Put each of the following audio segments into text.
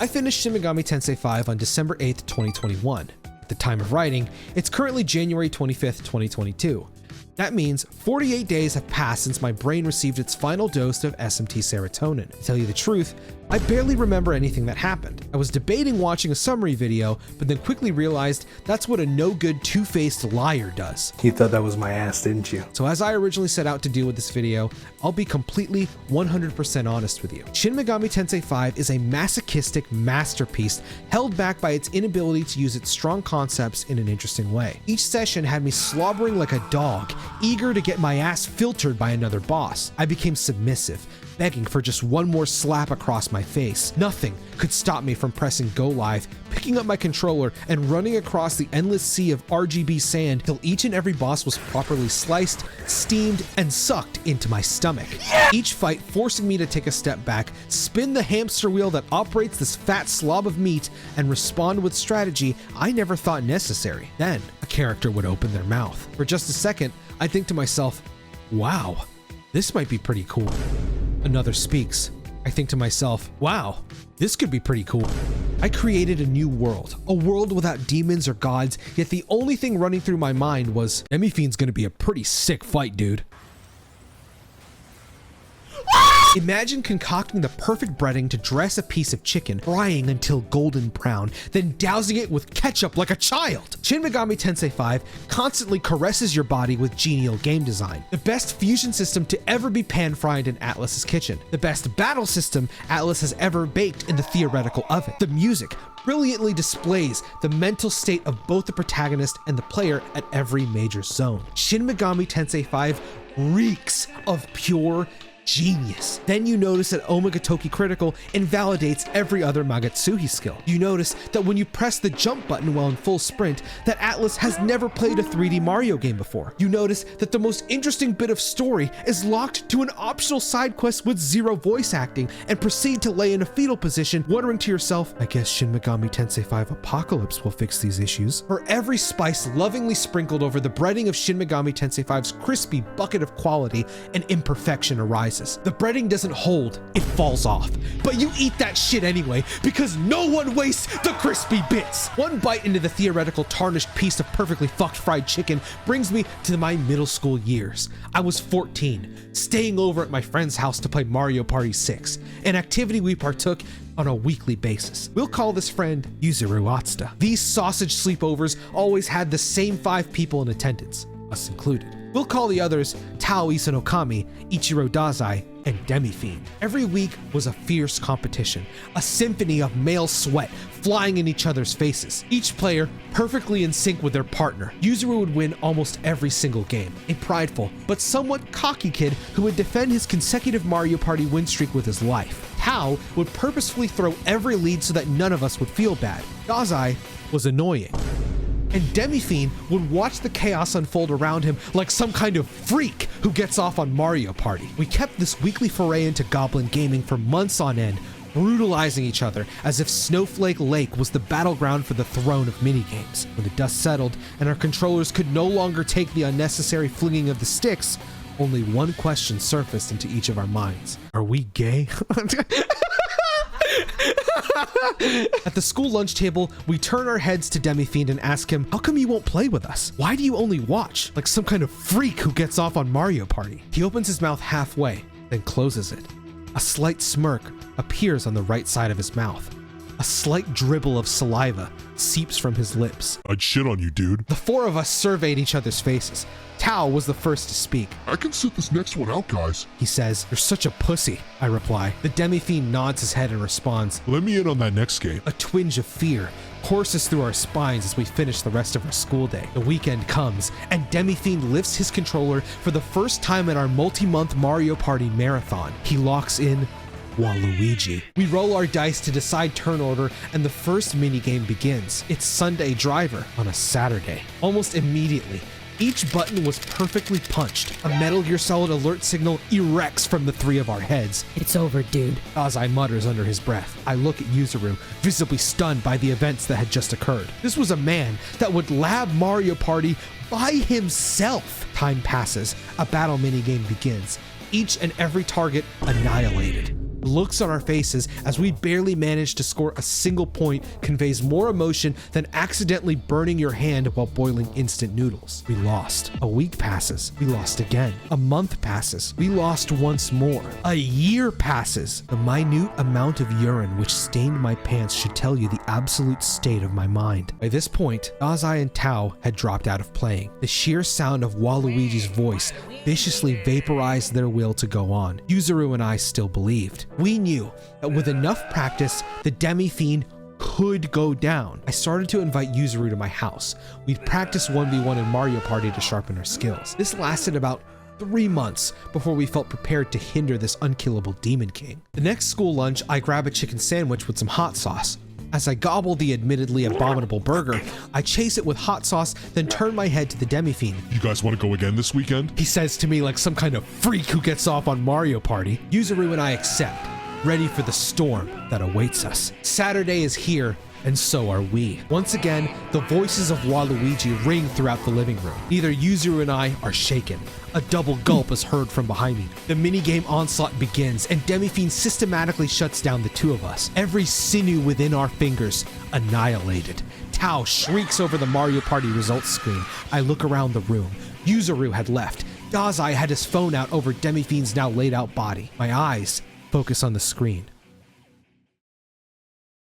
I finished Shin Megami Tensei 5 on December 8th, 2021. At the time of writing, it's currently January 25th, 2022. That means 48 days have passed since my brain received its final dose of SMT serotonin. To tell you the truth, I barely remember anything that happened. I was debating watching a summary video, but then quickly realized that's what a no-good two-faced liar does. You thought that was my ass, didn't you? So as I originally set out to do with this video, I'll be completely 100% honest with you. Shin Megami Tensei 5 is a masochistic masterpiece held back by its inability to use its strong concepts in an interesting way. Each session had me slobbering like a dog, eager to get my ass filtered by another boss. I became submissive, begging for just one more slap across my face. Nothing could stop me from pressing go live, picking up my controller, and running across the endless sea of RGB sand till each and every boss was properly sliced, steamed, and sucked into my stomach. Each fight forcing me to take a step back, spin the hamster wheel that operates this fat slob of meat, and respond with strategy I never thought necessary. Then, a character would open their mouth. For just a second, I'd think to myself, wow, this might be pretty cool. Another speaks. I think to myself, wow, this could be pretty cool. I created a new world, a world without demons or gods, yet the only thing running through my mind was, Demi-Fiend's gonna be a pretty sick fight, dude. Imagine concocting the perfect breading to dress a piece of chicken, frying until golden brown, then dousing it with ketchup like a child. Shin Megami Tensei 5 constantly caresses your body with genial game design. The best fusion system to ever be pan-fried in Atlus's kitchen. The best battle system Atlus has ever baked in the theoretical oven. The music brilliantly displays the mental state of both the protagonist and the player at every major zone. Shin Megami Tensei 5 reeks of pure genius. Then you notice that Omega Toki Critical invalidates every other Magatsuhi skill. You notice that when you press the jump button while in full sprint, that Atlus has never played a 3D Mario game before. You notice that the most interesting bit of story is locked to an optional side quest with zero voice acting, and proceed to lay in a fetal position, wondering to yourself, I guess Shin Megami Tensei 5 Apocalypse will fix these issues. For every spice lovingly sprinkled over the breading of Shin Megami Tensei 5's crispy bucket of quality, an imperfection arises. The breading doesn't hold, it falls off. But you eat that shit anyway, because no one wastes the crispy bits. One bite into the theoretical tarnished piece of perfectly fucked fried chicken brings me to my middle school years. I was 14, staying over at my friend's house to play Mario Party 6, an activity we partook on a weekly basis. We'll call this friend Yuzuru Atsuda. These sausage sleepovers always had the same 5 people in attendance, us included. We'll call the others Tao Isanokami, Ichiro Dazai, and Demi-Fiend. Every week was a fierce competition, a symphony of male sweat flying in each other's faces, each player perfectly in sync with their partner. Yuzuru would win almost every single game, a prideful but somewhat cocky kid who would defend his consecutive Mario Party win streak with his life. Tao would purposefully throw every lead so that none of us would feel bad. Dazai was annoying. And Demi-Fiend would watch the chaos unfold around him like some kind of freak who gets off on Mario Party. We kept this weekly foray into Goblin gaming for months on end, brutalizing each other as if Snowflake Lake was the battleground for the throne of minigames. When the dust settled and our controllers could no longer take the unnecessary flinging of the sticks, only one question surfaced into each of our minds. Are we gay? At the school lunch table, we turn our heads to Demi-Fiend and ask him, how come you won't play with us? Why do you only watch? Like some kind of freak who gets off on Mario Party. He opens his mouth halfway, then closes it. A slight smirk appears on the right side of his mouth. A slight dribble of saliva seeps from his lips. I'd shit on you, dude. The 4 of us surveyed each other's faces. Tao was the first to speak. I can sit this next one out, guys. He says, you're such a pussy, I reply. The Demi-Fiend nods his head and responds, let me in on that next game. A twinge of fear courses through our spines as we finish the rest of our school day. The weekend comes, and Demi-Fiend lifts his controller for the first time in our multi-month Mario Party marathon. He locks in Waluigi. We roll our dice to decide turn order, and the first minigame begins. It's Sunday Driver on a Saturday. Almost immediately, each button was perfectly punched. A Metal Gear Solid alert signal erects from the 3 of our heads. It's over, dude. Dazai mutters under his breath. I look at Yuzuru, visibly stunned by the events that had just occurred. This was a man that would lab Mario Party by himself. Time passes. A battle minigame begins. Each and every target annihilated. The looks on our faces as we barely managed to score a single point conveys more emotion than accidentally burning your hand while boiling instant noodles. We lost. A week passes. We lost again. A month passes. We lost once more. A year passes. The minute amount of urine which stained my pants should tell you the absolute state of my mind. By this point, Dazai and Tao had dropped out of playing. The sheer sound of Waluigi's voice viciously vaporized their will to go on. Yuzuru and I still believed. We knew that with enough practice, the Demi-Fiend could go down. I started to invite Yuzuru to my house. We'd practice 1v1 in Mario Party to sharpen our skills. This lasted about 3 months before we felt prepared to hinder this unkillable Demon King. The next school lunch, I grab a chicken sandwich with some hot sauce. As I gobble the admittedly abominable burger, I chase it with hot sauce, then turn my head to the Demi-Fiend. You guys want to go again this weekend? He says to me like some kind of freak who gets off on Mario Party. Yuzuru and I accept, ready for the storm that awaits us. Saturday is here, and so are we. Once again, the voices of Waluigi ring throughout the living room. Neither Yuzuru and I are shaken. A double gulp is heard from behind me. The minigame onslaught begins, and Demi-Fiend systematically shuts down the two of us. Every sinew within our fingers annihilated. Tao shrieks over the Mario Party results screen. I look around the room. Yuzuru had left. Dazai had his phone out over Demi-Fiend's now laid out body. My eyes focus on the screen.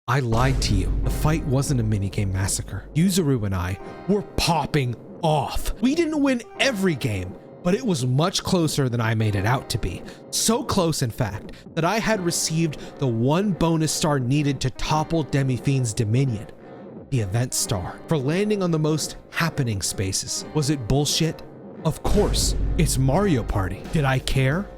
I lied to you. The fight wasn't a minigame massacre. Yuzuru and I were popping off. We didn't win every game, but it was much closer than I made it out to be. So close, in fact, that I had received the one bonus star needed to topple Demi-Fiend's dominion, the event star, for landing on the most happening spaces. Was it bullshit? Of course. It's Mario Party. Did I care?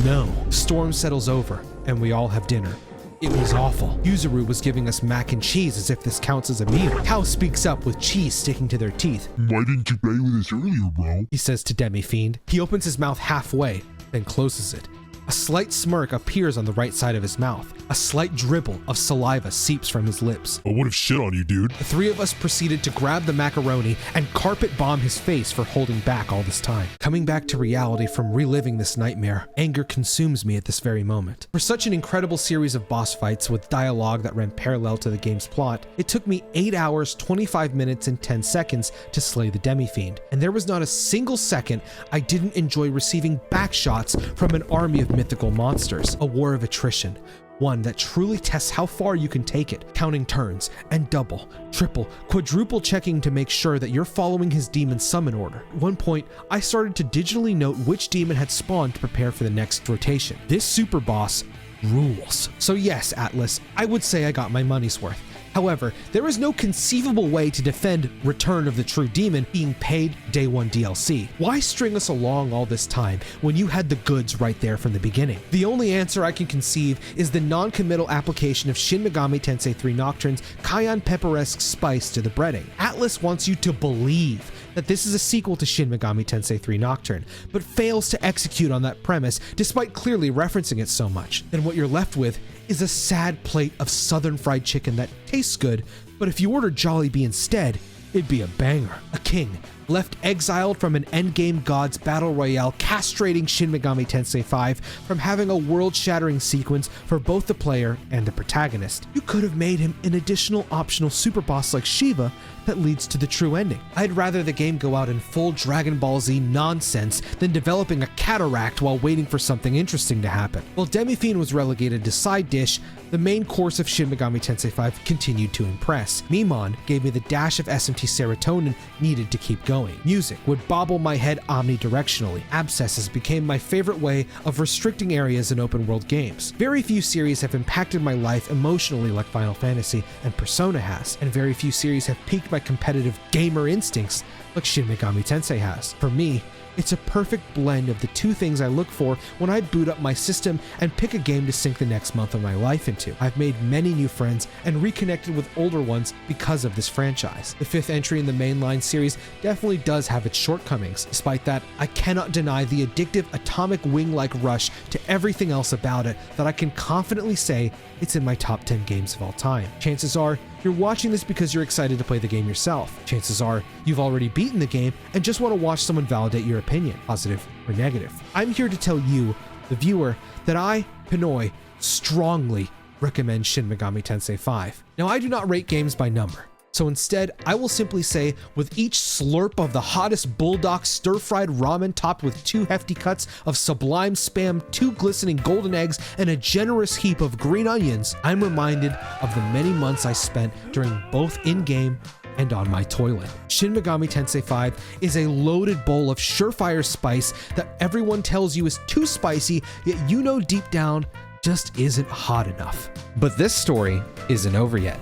No. Storm settles over, and we all have dinner. It was awful. Yuzuru was giving us mac and cheese as if this counts as a meal. Tao speaks up with cheese sticking to their teeth. Why didn't you play with us earlier, bro? He says to Demi-Fiend. He opens his mouth halfway, then closes it. A slight smirk appears on the right side of his mouth. A slight dribble of saliva seeps from his lips. I would have shit on you, dude. The three of us proceeded to grab the macaroni and carpet bomb his face for holding back all this time. Coming back to reality from reliving this nightmare, anger consumes me at this very moment. For such an incredible series of boss fights with dialogue that ran parallel to the game's plot, it took me 8 hours, 25 minutes, and 10 seconds to slay the Demi-Fiend. And there was not a single second I didn't enjoy receiving back shots from an army of mythical monsters. A war of attrition. One that truly tests how far you can take it, counting turns and double, triple, quadruple checking to make sure that you're following his demon summon order. At one point, I started to digitally note which demon had spawned to prepare for the next rotation. This super boss rules. So yes, Atlus, I would say I got my money's worth. However, there is no conceivable way to defend Return of the True Demon being paid day one DLC. Why string us along all this time when you had the goods right there from the beginning? The only answer I can conceive is the non-committal application of Shin Megami Tensei 3 Nocturne's cayenne pepper-esque spice to the breading. Atlus wants you to believe that this is a sequel to Shin Megami Tensei 3 Nocturne, but fails to execute on that premise despite clearly referencing it so much. Then what you're left with is a sad plate of southern fried chicken that tastes good, but if you order Jollibee instead, it'd be a banger. A king left exiled from an endgame god's battle royale castrating Shin Megami Tensei 5 from having a world-shattering sequence for both the player and the protagonist. You could have made him an additional optional super boss like Shiva that leads to the true ending. I'd rather the game go out in full Dragon Ball Z nonsense than developing a cataract while waiting for something interesting to happen. While Demi-Fiend was relegated to side dish, the main course of Shin Megami Tensei 5 continued to impress. Mimon gave me the dash of SMT serotonin needed to keep going. Music would bobble my head omnidirectionally. Abscesses became my favorite way of restricting areas in open world games. Very few series have impacted my life emotionally like Final Fantasy and Persona has, and very few series have piqued my competitive gamer instincts like Shin Megami Tensei has. For me, it's a perfect blend of the two things I look for when I boot up my system and pick a game to sink the next month of my life into. I've made many new friends and reconnected with older ones because of this franchise. The fifth entry in the mainline series definitely does have its shortcomings. Despite that, I cannot deny the addictive atomic wing-like rush to everything else about it that I can confidently say it's in my top 10 games of all time. Chances are, you're watching this because you're excited to play the game yourself. Chances are, you've already beaten the game and just want to watch someone validate your opinion, positive or negative. I'm here to tell you, the viewer, that I, Pinoy, strongly recommend Shin Megami Tensei 5. Now, I do not rate games by number, so instead, I will simply say, with each slurp of the hottest bulldog stir-fried ramen topped with 2 hefty cuts of sublime spam, 2 glistening golden eggs, and a generous heap of green onions, I'm reminded of the many months I spent during both in-game and on my toilet. Shin Megami Tensei 5 is a loaded bowl of surefire spice that everyone tells you is too spicy, yet you know deep down just isn't hot enough. But this story isn't over yet.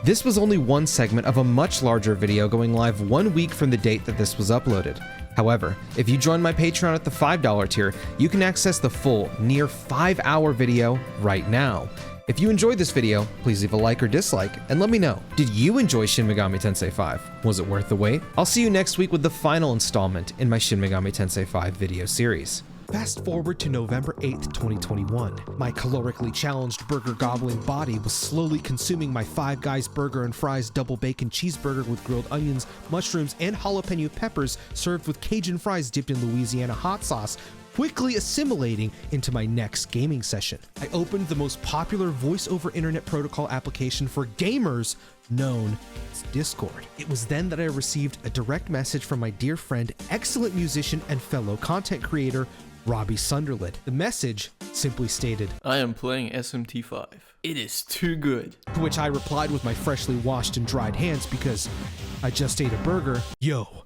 This was only one segment of a much larger video going live 1 week from the date that this was uploaded. However, if you join my Patreon at the $5 tier, you can access the full, near 5-hour video right now. If you enjoyed this video, please leave a like or dislike and let me know. Did you enjoy Shin Megami Tensei 5? Was it worth the wait? I'll see you next week with the final installment in my Shin Megami Tensei 5 video series. Fast forward to November 8th, 2021. My calorically challenged burger gobbling body was slowly consuming my Five Guys burger and fries double bacon cheeseburger with grilled onions, mushrooms, and jalapeno peppers served with Cajun fries dipped in Louisiana hot sauce, quickly assimilating into my next gaming session. I opened the most popular voice over internet protocol application for gamers known as Discord. It was then that I received a direct message from my dear friend, excellent musician, and fellow content creator, Robbie Sunderland. The message simply stated, "I am playing SMT 5. It is too good." To which I replied with my freshly washed and dried hands because I just ate a burger, "Yo,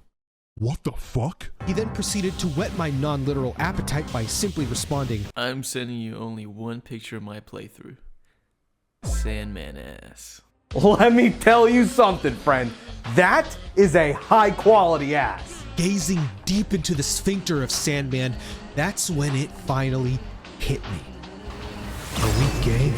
What the fuck? He then proceeded to whet my non-literal appetite by simply responding, "I'm sending you only one picture of my playthrough. Sandman ass." Let me tell you something, friend. That is a high quality ass. Gazing deep into the sphincter of Sandman. That's when it finally hit me. Are we gay?